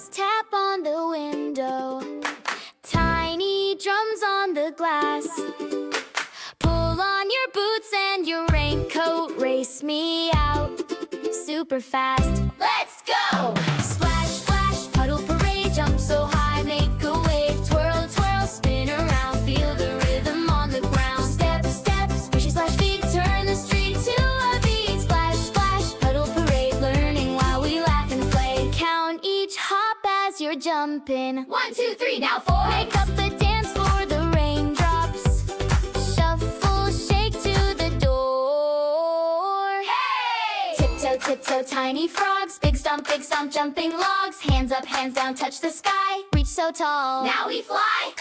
raindrops tap on the window. Tiny drums on the glass. Pull on your boots and your raincoat. Race me out super fast. Let's go! Splash, splash, puddle parade. Jump so high, make a wave. Twirl, twirl, spin around. Feel the rhythm on the ground. Step, step, swishy splash feet. Turn the street to a beat. Splash, splash, puddle parade. Learning while we laugh and play. Count each hop as you're jumping. 1, 2, 3, now 4. Make up a dance for the raindrops. Shuffle, shake to the door. Hey! Tiptoe, tiptoe, tiny frogs. Big stomp, jumping logs. Hands up, hands down, touch the sky. Reach so tall. Now we fly.